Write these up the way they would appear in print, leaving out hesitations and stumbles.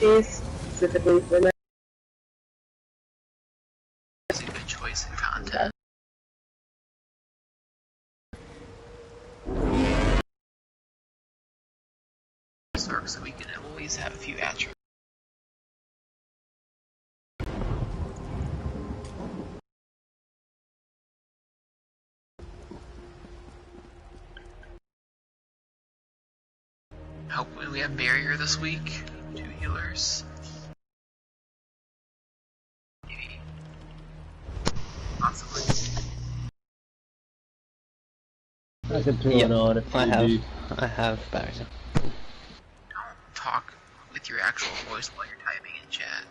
cheese, specifically for that. That's a good choice in content. So we can always have a few attributes. Hopefully we have barrier this week. 2 healers. Maybe. Possibly. I can throw it on if I you have barrier. Don't talk with your actual voice while you're typing in chat.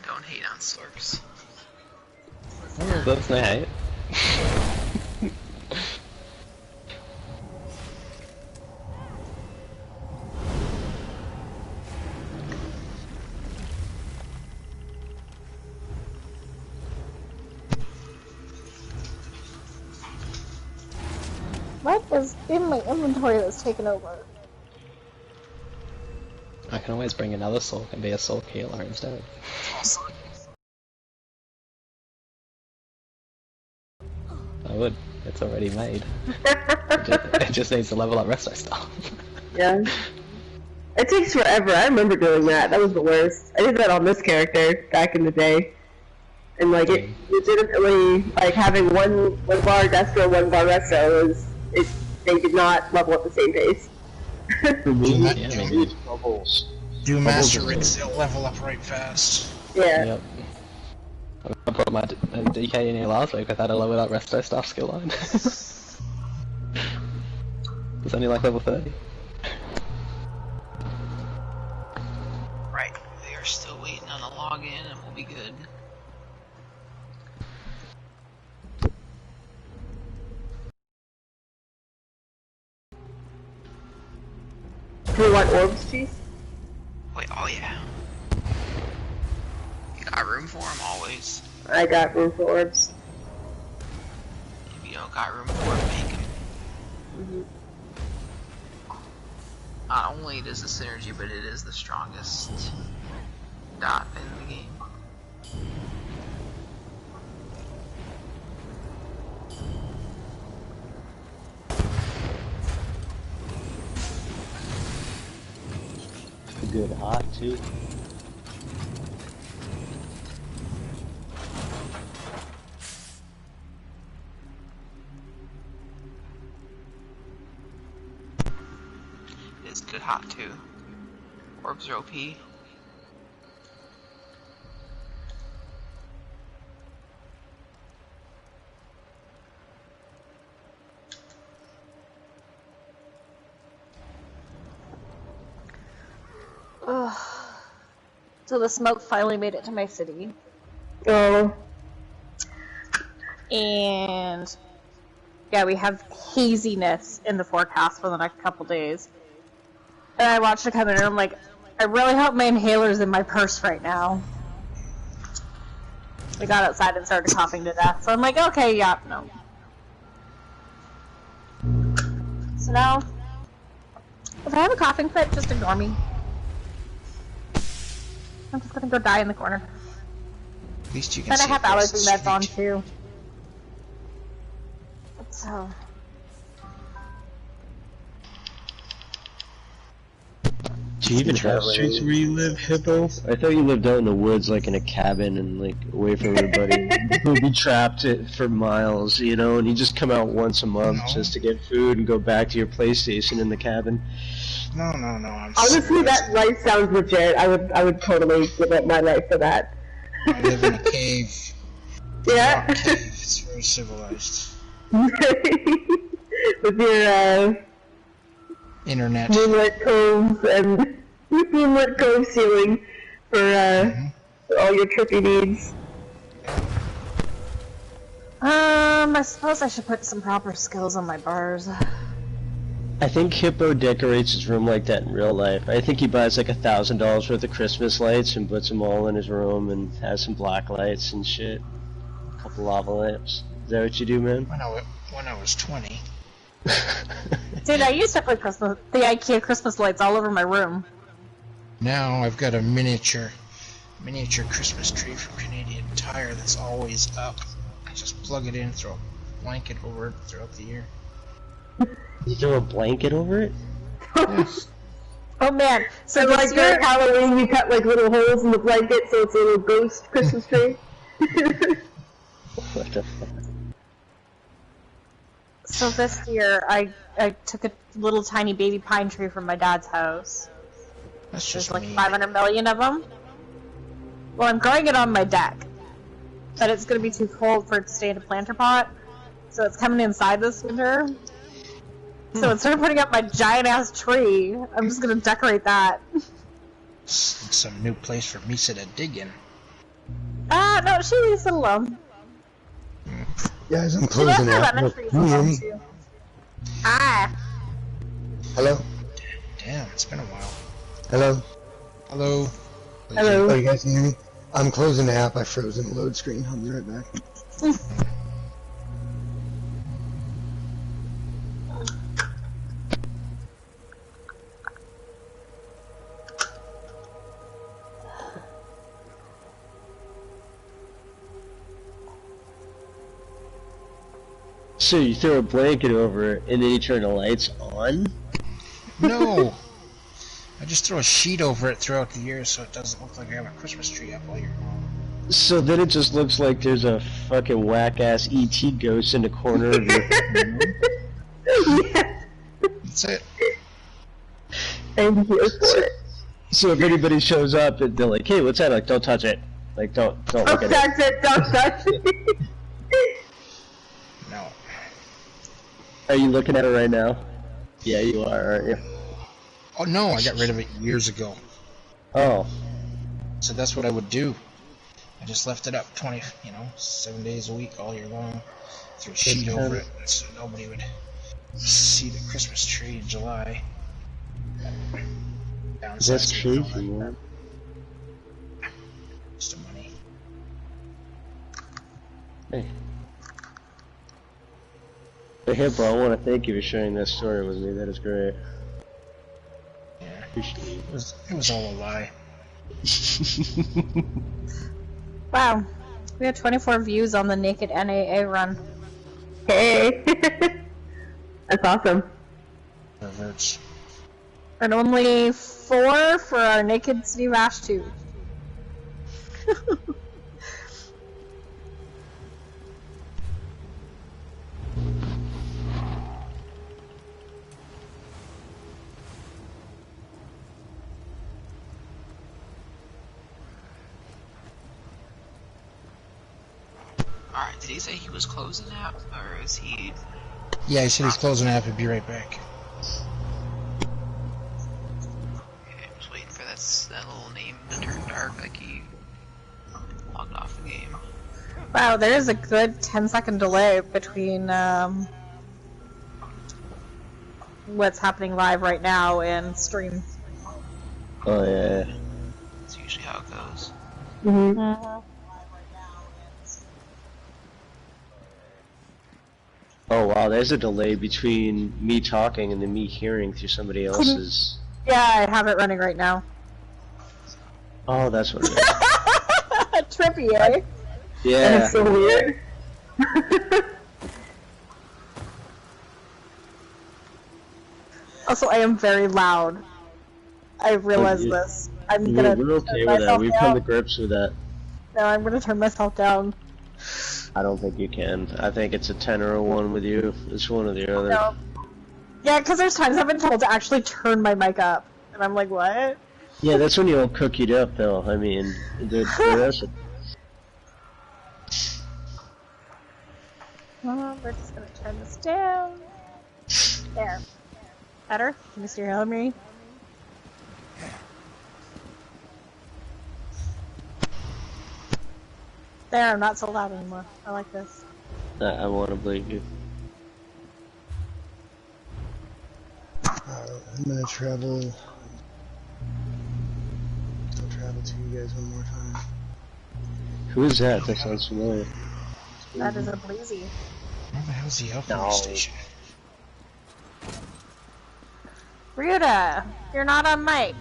Don't hate on slurps. Oh, that's no hate. What is in my inventory that's taken over? I can always bring another soul and be a soul healer instead. I would. It's already made. It just needs to level up resto stuff. Yeah. It takes forever. I remember doing that. That was the worst. I did that on this character back in the day. And like it legitimately, like having one bar Destro, 1 bar Resto they did not level at the same pace. Do master rates, they'll level up right fast. Yeah. Yep. I brought my DK in here last week. I had a level up resto stuff skill line. It's only like level 30. Right, they are still waiting on a login and we'll be good. Do you want orbs, Cheese? Wait, oh yeah. You got room for them always. I got room for orbs. If you don't got room for them, make them. Not only does the synergy, but it is the strongest dot in the game. good hot too. It's good hot too. Orbs are OP. Ugh. So the smoke finally made it to my city. Oh. And yeah, we have haziness in the forecast for the next couple days. And I watched it come in and I'm like, I really hope my inhaler's in my purse right now. We got outside and started coughing to death. So I'm like, okay, yeah, no. So now, if I have a coughing fit, just ignore me. I'm just gonna go die in the corner. At least you can. But I have allergy meds on too. So. Do you even have streets where you live, Hippo? I thought you lived out in the woods, like in a cabin and like away from everybody. You'd be trapped for miles, you know, and you just come out once a month just to get food and go back to your PlayStation in the cabin. No, Honestly, that life sounds legit. I would totally give up my life for that. I live in a cave. Yeah. Rock cave. It's very civilized. With your Internet. moonlit coves and moonlit cove ceiling for all your trippy needs. I suppose I should put some proper skills on my bars. I think Hippo decorates his room like that in real life. I think he buys like $1,000 worth of Christmas lights and puts them all in his room and has some black lights and shit. A couple lava lamps. that what you do, man? When I was 20. Dude, I used to put the IKEA Christmas lights all over my room. Now I've got a miniature Christmas tree from Canadian Tire that's always up. I just plug it in, throw a blanket over it throughout the year. You throw a blanket over it? Yes. Oh man, so So like during Halloween, you cut like little holes in the blanket so it's a little ghost Christmas tree. What the fuck? So this year, I took a little tiny baby pine tree from my dad's house. That's There's just like me. 500 million of them. Well, I'm growing it on my deck, but it's going to be too cold for it to stay in a planter pot, so it's coming inside this winter. So instead of putting up my giant ass tree, I'm just going to decorate that. Some new place for Misa to dig in. No, she leaves it alone. Guys, I'm She closing left her out. lemon trees Can you hear alone me? too. Ah. Hello? Damn, it's been a while. Hello? Hello. Hello. Oh, you guys can hear me? I'm closing the app. I froze in the load screen. I'll be right back. So you throw a blanket over it, and then you turn the lights on? No! I just throw a sheet over it throughout the year so it doesn't look like I have a Christmas tree up all year. So then it just looks like there's a fucking whack-ass ET ghost in the corner of your room? Yeah. That's it. Thank you for it. So if anybody shows up, they're like, hey, what's that? Like, don't touch it. Like, don't look Don't at touch it, don't touch it. No. Are you looking at it right now? Yeah, you are, aren't you? Oh no, I got rid of it years ago. Oh. So that's what I would do. I just left it up 7 days a week all year long. Threw a sheet over it so nobody would see the Christmas tree in July. That's crazy, man. Just the money. Hey. Hey, bro, I want to thank you for sharing that story with me. That is great. Yeah. Appreciate It was all a lie. it. Wow. We had 24 views on the Naked NAA run. Hey. That's awesome. Perverts. And only 4 for our Naked City Bash 2. Alright, did he say he was closing out, or is he... Yeah, he said he's closing the app. He'll be right back. Okay, I'm just waiting for that little name to turn dark, like he logged off the game. Wow, there is a good 10-second delay between what's happening live right now and stream. Oh, yeah. That's usually how it goes. Mm-hmm. Oh, wow, there's a delay between me talking and then me hearing through somebody else's... Yeah, I have it running right now. Oh, that's what it is. Trippy, eh? Yeah. That's so weird. Also, I am very loud. I realize you- this. I'm gonna We're okay turn with that. myself We've down. come to grips with that. No, I'm gonna turn myself down. I don't think you can. I think it's a 10 or a 1 with you. It's one or the other. No. Yeah, because there's times I've been told to actually turn my mic up. And I'm like, what? Yeah, that's when you'll cook it up, though. I mean, the rest of... Well, we're just gonna turn this down. There. Better? Can you still hear me? There, I'm not so loud anymore. I like this. I want to believe you. I'm gonna travel. I'll travel to you guys one more time. Who is that? That sounds familiar. That is a bleezy. Where the hell's the alchemy station? Ryuta, you're not on mic.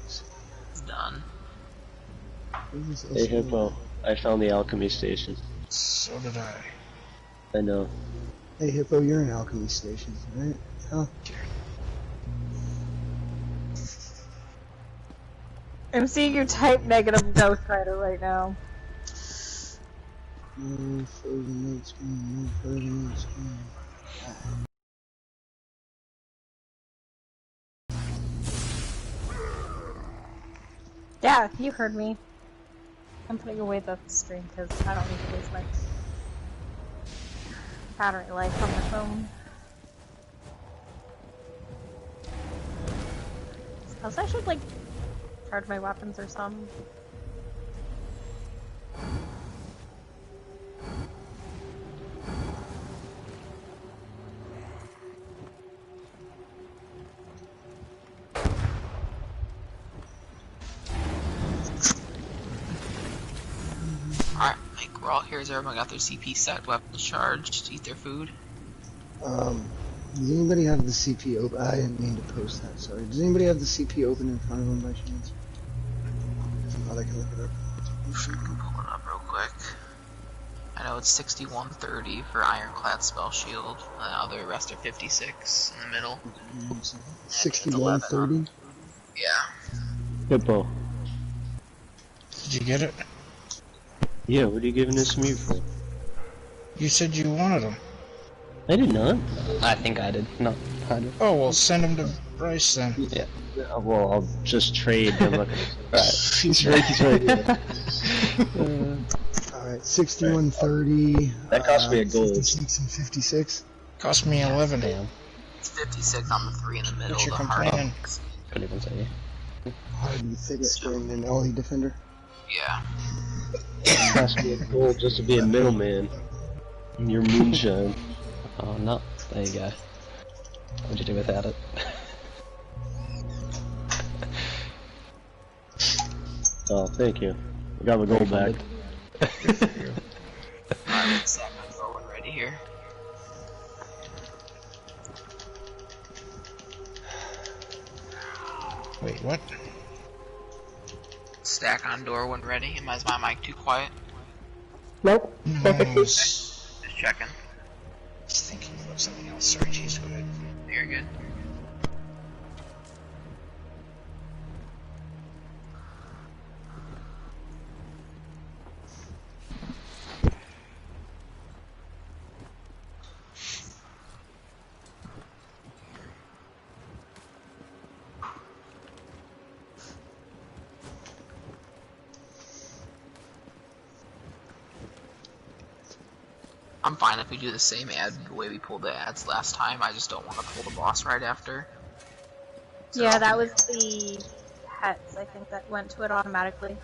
It's done. Hey Hippo, I found the alchemy station. So did I. I know. Hey Hippo, you're in alchemy station, right? Huh? I'm seeing you type negative Ghost Rider right now. No frozen load screen, no frozen load screen. Yeah, you heard me. I'm putting away the stream because I don't need to waste my battery life on my phone. Suppose I should, like, charge my weapons or something. Alright, like, we're all here. Has everyone got their CP set, weapons charged, eat their food? Does anybody have the CP open? I didn't mean to post that, sorry. Does anybody have the CP open in front of them by chance? If not, I can look it up. Pull it up real quick. I know it's 6130 for Ironclad Spell Shield, and the rest are 56 in the middle. 6130? Yeah. Hippo. Did you get it? Yeah, what are you giving this to me for? You said you wanted them. I did not. I think I did. No, I did. Oh, well, send them to Bryce then. Yeah. Well, I'll just trade him. Right. He's right. He's right. Alright, 6130. That cost me a gold. 56 and 56. Cost me 11. Damn. It's 56 on the 3 in the middle. What's your The complaining? Couldn't even say. Hard and thick string and Ollie Defender. Yeah. It cost me a gold just to be a middleman. In your moonshine. Oh no. There you go. What'd you do without it? Oh, thank you. I got my gold back. Alright, set my door when ready here. Wait, what? Stack on door when ready. Is my mic too quiet? Nope. Nice. Just checking. I was thinking about something else. Sorry, jeez, go ahead. You're good. I'm fine if we do the same ad the way we pulled the ads last time. I just don't want to pull the boss right after. So Yeah, that was the pets, I think, that went to it automatically.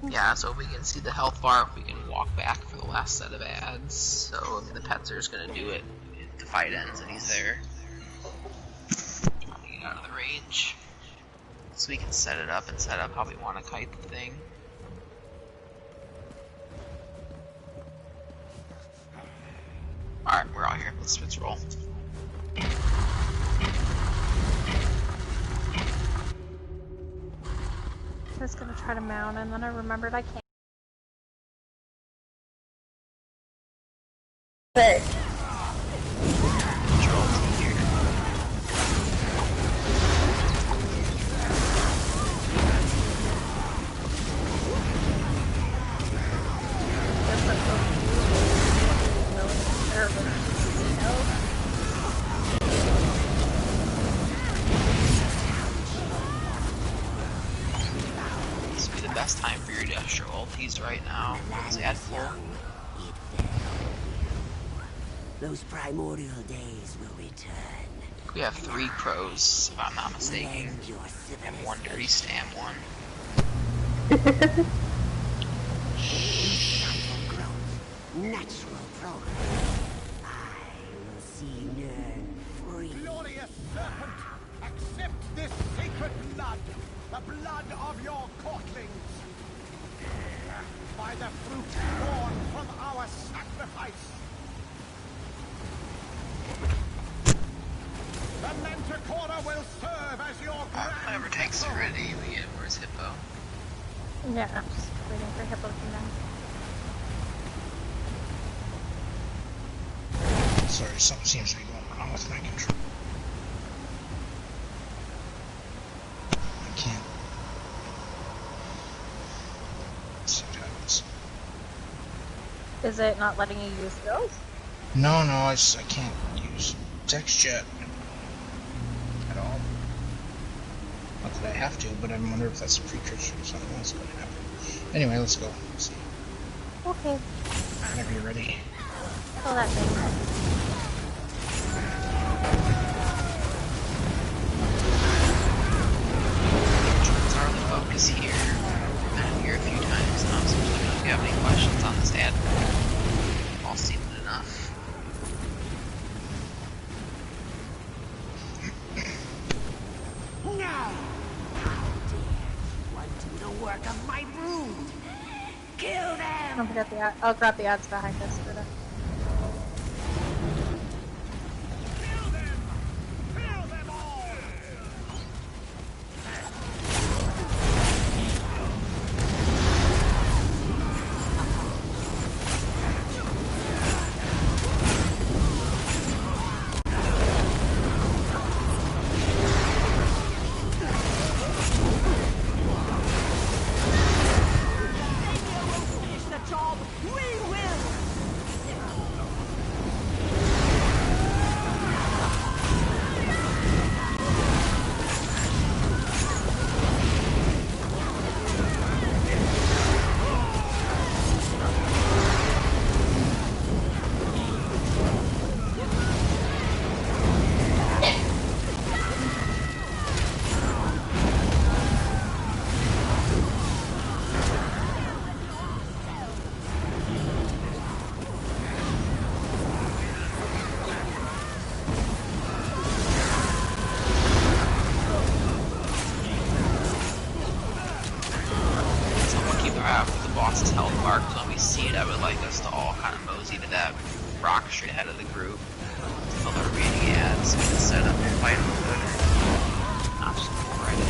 Yeah, so if we can see the health bar, if we can walk back for the last set of ads. So I mean, the pets are just gonna do it if the fight ends and he's there. Trying to get out of the range. So we can set it up and set up how we want to kite the thing. Alright, we're all here. Let's roll. I was gonna try to mount, and then I remembered I can't. Hey. Control T here. This would be the best time for your industrial ultis right now. Because ad full. Those primordial days will return. We have 3 pros, if I'm not mistaken, Lend your and 1 dirty stam one. civilization growth, natural progress. I will see Nern free. Glorious serpent, accept this sacred blood. the blood of your courtlings. By the fruit born from our sacrifice. The Manticore will serve as your whenever tanks are ready, we get where's Hippo? Yeah, I'm just waiting for Hippo to come down. Sorry, something seems to be going wrong with my control. I can't. Let's see what happens. Is it not letting you use those? No, I can't use text chat at all. Not that I have to, but I wonder if that's a precursor to something else going to happen. Anyway, let's go. Let's see. Okay. Whenever you're ready. Oh, that thing. Our focus here. I've been here a few times now, so if you have any questions on this ad, all seen it enough. No! How dare you want to do the work of my brood? Kill them! Don't forget the ad. I'll grab the ads behind us for that. boss's health bar, because when we see it, I would like us to all kind of mosey to that rock straight ahead of the group. Fill the remaining ads, so we can set up and fight a little better. Not just go right in.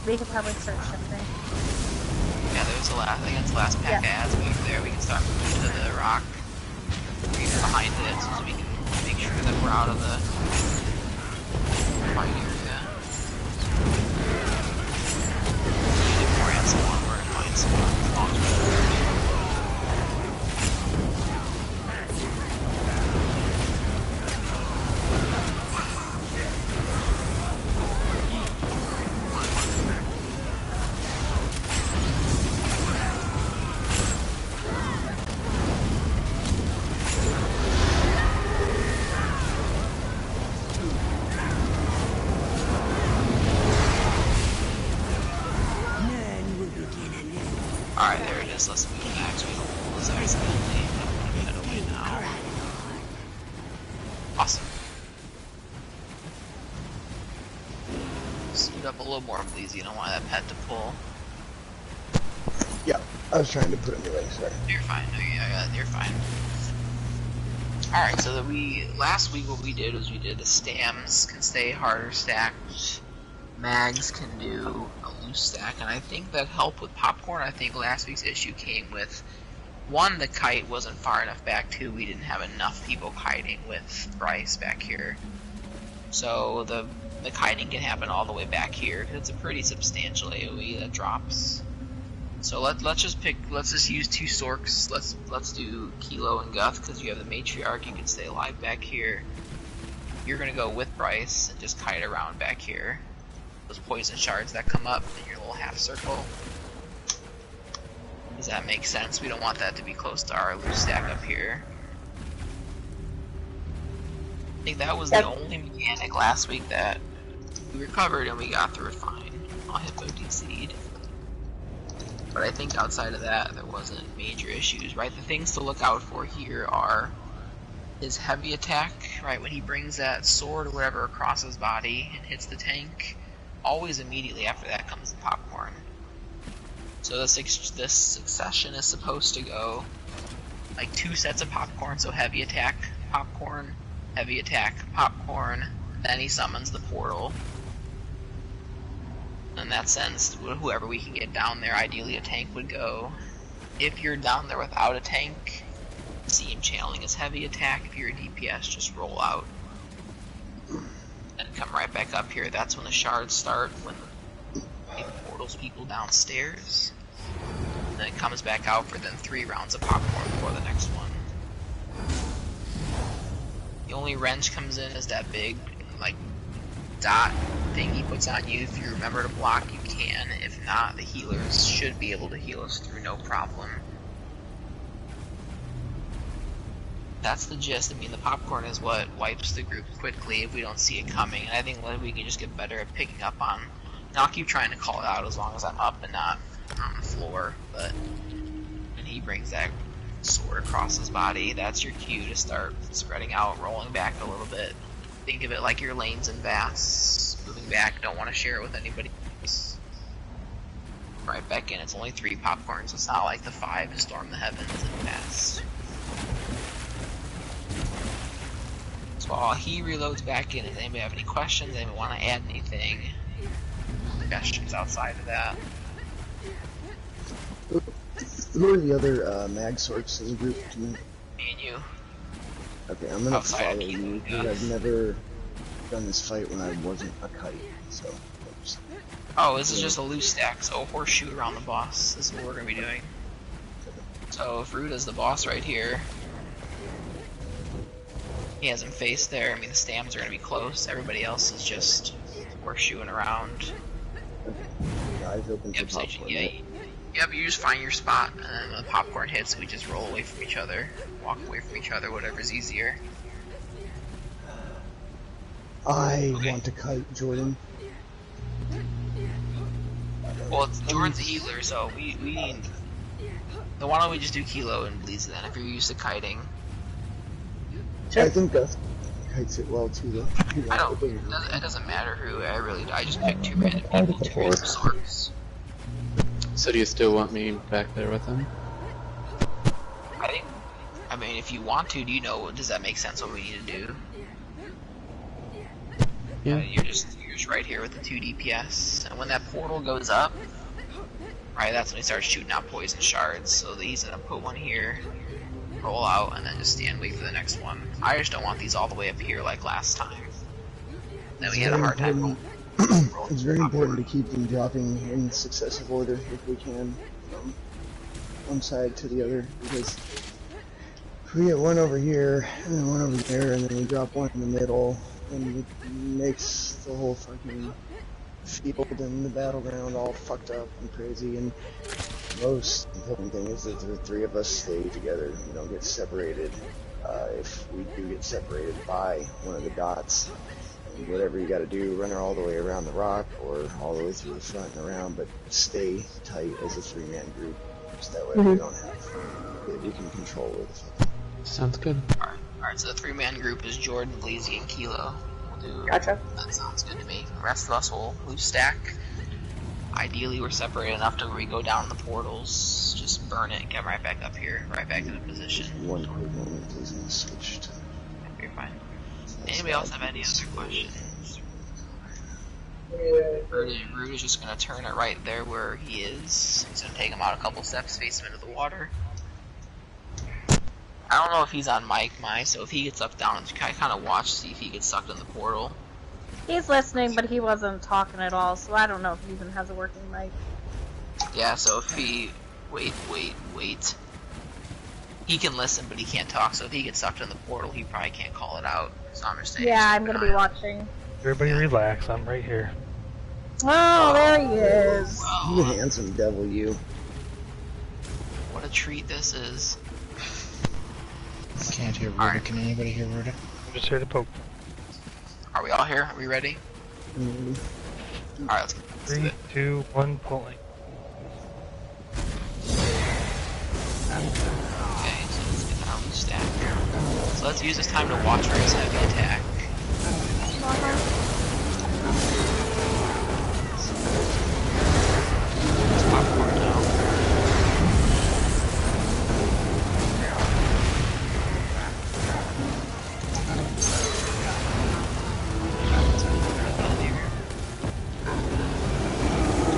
We could probably start shifting. Yeah, there's the last, I think it's the last pack of ads back there. We can start moving to the rock behind it so we can make sure that we're out of the fight area. Need more ads spawn, we're gonna find some. Alright, there it is. Let's move back so we don't lose our ability. Head away now. Awesome. Speed up a little more, please. You don't want that pet to pull. Yeah, I was trying to put it in the way, sorry. You're fine. No, you're fine. Alright, so last week what we did was we did the stams can stay harder stacked. Mags can do a loose stack, and I think that helped with popcorn. I think last week's issue came with one, the kite wasn't far enough back. Two, we didn't have enough people kiting with Bryce back here. So the kiting can happen all the way back here because it's a pretty substantial AoE that drops. So let's just use two Sorks. Let's do Kilo and Guth because you have the Matriarch. You can stay alive back here. You're gonna go with Bryce and just kite around back here. Those poison shards that come up in your little half circle. Does that make sense? We don't want that to be close to our loose stack up here. I think that was the only mechanic last week that we recovered and we got through it fine. I'll Hippo DC'd. But I think outside of that, there wasn't major issues, right? The things to look out for here are his heavy attack, right? When he brings that sword or whatever across his body and hits the tank, always immediately after that comes the popcorn. So this succession is supposed to go like 2 sets of popcorn, so heavy attack, popcorn, heavy attack, popcorn, then he summons the portal. In that sense, whoever we can get down there, ideally a tank would go. If you're down there without a tank, see him channeling his heavy attack. If you're a DPS, just roll out. And come right back up here. That's when the shards start, when the portals people downstairs. And then it comes back out for then 3 rounds of popcorn before the next one. The only wrench comes in is that big, like, dot thing he puts on you. If you remember to block, you can. If not, the healers should be able to heal us through no problem. That's the gist. I mean, the popcorn is what wipes the group quickly if we don't see it coming, and I think we can just get better at picking up on. And I'll keep trying to call it out as long as I'm up and not on the floor, but when he brings that sword across his body, that's your cue to start spreading out, rolling back a little bit. Think of it like your lanes in Vass. Moving back, don't want to share it with anybody else. Right back in, it's only 3 popcorns, it's not like the 5 to storm the heavens in Vass. So while he reloads back in, does anybody have any questions? Anybody want to add anything? Suggestions outside of that? Who are the other mag sorts in the group? Me and you. Okay, I'm gonna Outside follow you because I've never done this fight when I wasn't a kite, so. Oh, this is just a loose stack, so a horseshoe around the boss. This is what we're gonna be doing. So if Ruda's the boss right here, he has him faced there. I mean, the stams are gonna be close. Everybody else is just horseshoeing around. Eyes open for Yep, so popcorn. Yep, you just find your spot, and then when the popcorn hits, we just roll away from each other, walk away from each other, whatever's easier. I want to kite, Jordan. Well, Jordan's a healer, so we need. So why don't we just do Kilo and Bleeds then, if you're used to kiting? I think that kites it well too, though. It doesn't matter who, I just picked 2 random people, 2 random sorts. So do you still want me back there with him? I mean, if you want to, does that make sense what we need to do? Yeah. You're just right here with the 2 DPS, and when that portal goes up, right, that's when he starts shooting out poison shards, so he's gonna put one here, roll out, and then just stand wait for the next one. I just don't want these all the way up here like last time. Then we had a hard time rolling. It's very important to keep them dropping in successive order if we can, from one side to the other, because if we get one over here and then one over there and then we drop one in the middle, then it makes the whole fucking field and the battleground all fucked up and crazy. And the most important thing is that the 3 of us stay together, we don't get separated. If we do get separated by one of the dots, whatever you gotta do, run her all the way around the rock or all the way through the front and around, but stay tight as a 3-man group, so that way we don't have, you can control where the fuck. Sounds good. Alright, so the 3-man group is Jordan, Bleezy, and Kilo. Gotcha. That sounds good to me. The rest of us will loose stack. Ideally, we're separated enough to where we go down the portals, just burn it, and get right back up here, right back into position. One quick moment, please, and switch to... You're fine. Anybody else have any other questions? Rude is just going to turn it right there where he is. He's going to take him out a couple steps, face him into the water. I don't know if he's on mic, so if he gets sucked down, I kind of watch to see if he gets sucked in the portal. He's listening, but he wasn't talking at all, so I don't know if he even has a working mic. Yeah, so if he... Wait. He can listen, but he can't talk, so if he gets sucked in the portal, he probably can't call it out. So I'm just saying. Yeah, I'm gonna be watching. Everybody relax, I'm right here. Oh, there he is. You handsome devil, you. What a treat this is. Can't hear Ruda. Right. Can anybody hear Ruda? I'm just here to poke. Are we all here? Are we ready? Alright, let's get 3, 2, 1, pulling. Okay, so let's get down each stack. So let's use this time to watch for his heavy attack. It's popcorn now.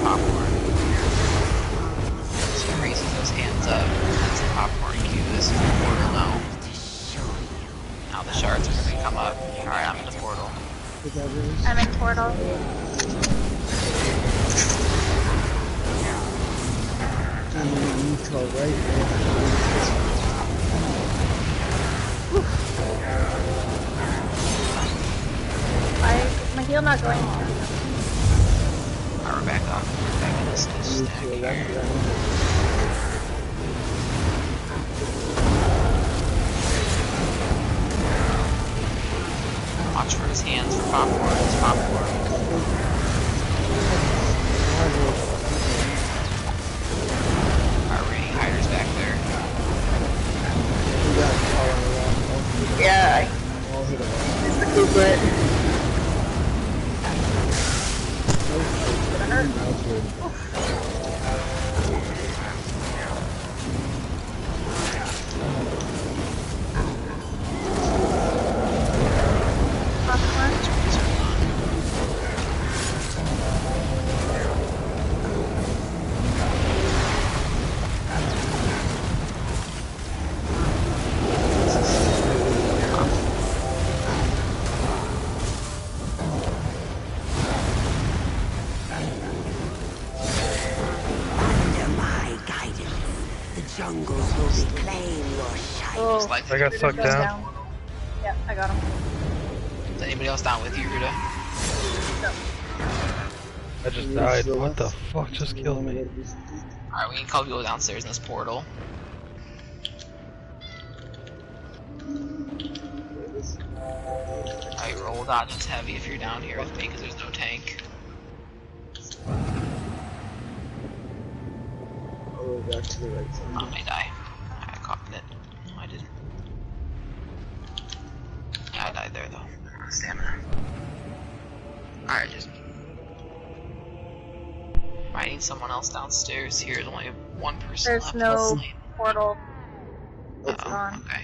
Popcorn. So he raises those hands up. That's the popcorn cue. This is the portal now. Now the shards are going to come up. Alright, I'm in the portal. I'm in portal. My heal not going. Alright, we're back up. We're back in this stack here. Watch for his hands for popcorn. It's popcorn. Alright, Rainy Hider's back there. Yeah, it's the couplet. Jungles will reclaim your shine. Oh, I got sucked down. Yep, I got him. Is anybody else down with you, Ruda? No. I just died. What the fuck just killed me? Alright, we can call people downstairs in this portal. Alright, roll dodges heavy if you're down here with me, because there's no tank. Back to the right side. I may die. I caught it. No, I didn't. Yeah, I died there though. Stamina. Alright, just... I need someone else downstairs here. There's only one person There's left. no portal. It's Uh-oh, gone. okay.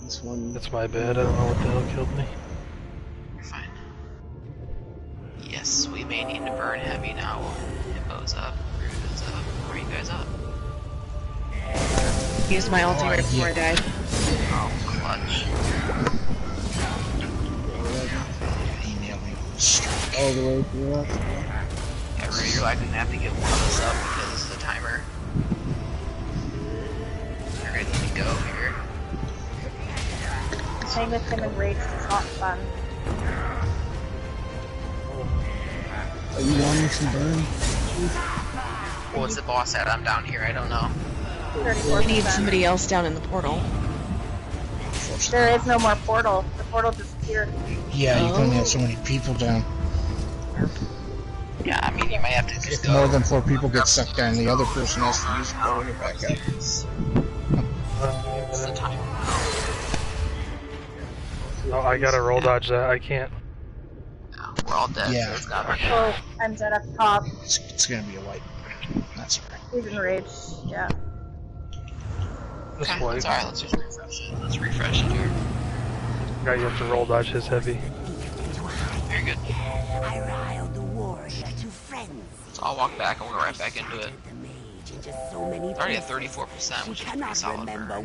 This one. That's my bad, I don't know what the hell killed me. You're fine. Yes, we may need to burn heavy now. Hippo's up, Ruda's up. Where are you guys up? Used my ulti right before I died. Oh, clutch. Email me strike. All the way to the left. Yeah, Ruda, you're likely gonna have to get one of us up because this is a timer. You're ready to go here. Playing with him in rage is not fun. Are you wanting some burn? What's the boss at? I'm down here, I don't know. 34%. We need somebody else down in the portal. There is no more portal. The portal disappeared. Yeah, you can only have so many people down. Yeah, I mean, you might have to just If go. more than 4 people get sucked down, the other person has to use the portal to get back up. It's the timer. Oh, I gotta roll dodge that, I can't. No, we're all dead, Yeah. so it's gotta be. Oh, I'm dead up top. It's gonna be a wipe. That's right. He's in rage. Yeah. This Okay, way. it's alright, let's just refresh it. Let's refresh it here. Guy, you have to roll dodge his heavy. Very good. I riled the warrior to friends. Let's So I'll walk back and we'll go right back into it. It's already at 34%, which is pretty solid for her.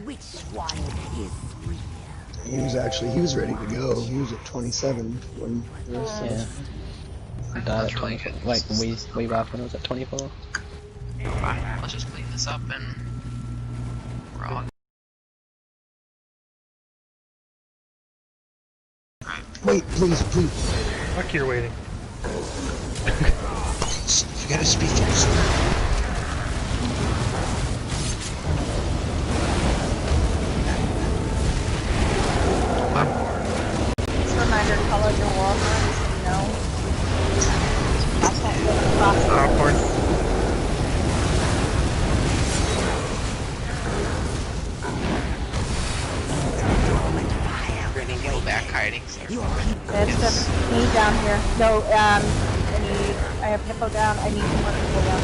He was ready to go. He was at 27 when the rest of us. I died at 24. Like, we left when I was at 24. Okay, let's just clean this up and we're all... Right. Wait, please. Fuck, you're waiting. You gotta speak up. Just a reminder, color your warhorns, you know. That's not good across the Popcorn. We're gonna go back hiding, so... It's just me down here. No, I have Hippo down. I need more people down.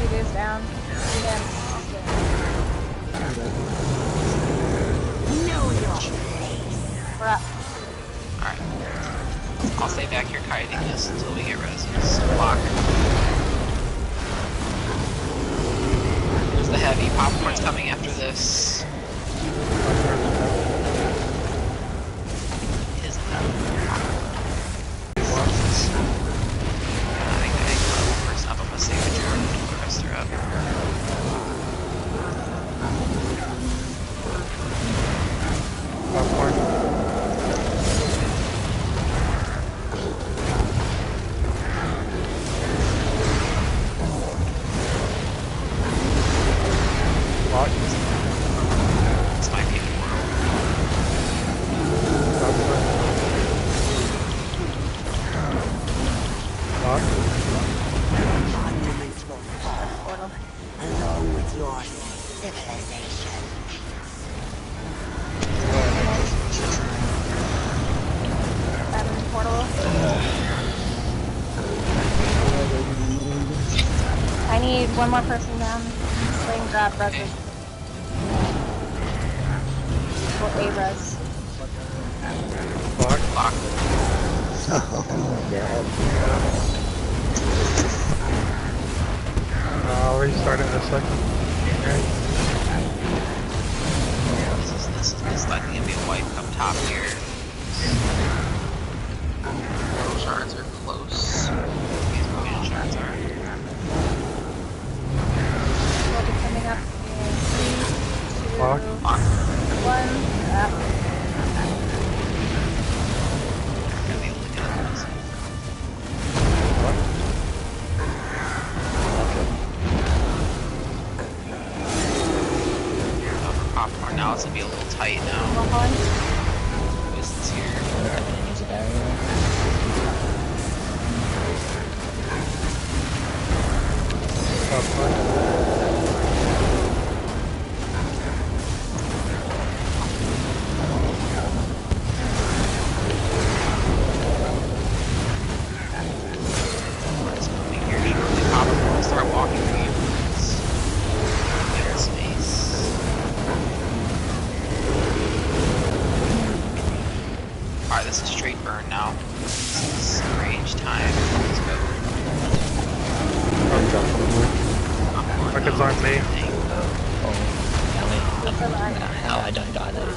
It is down. Again. We're up. Alright. I'll stay back here kiting this until we get res of this block. There's the heavy. Popcorn's coming after this. I need one more person down. Swing, grab, res. Well, A res. Fuck. I'll restart in a second. Okay. This is likely gonna be a wipe up top here. Mortal shards are close. These poison shards are. We'll be coming up in 3, 2, 1. Up. Gonna be able to get up this. Popcorn now, it's gonna be a little tight now. Wisdom's here. Start walking through you. Get space. Alright, this is straight burn now. This is range time. Let's go. Buckets on me. No, I don't die though.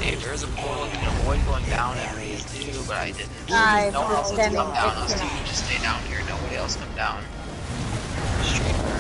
Dave, there is a portal. You can avoid going down if you do, but I didn't. I No one else was has standing. come down. Those two just stay down here. Nobody else come down. Straight burn.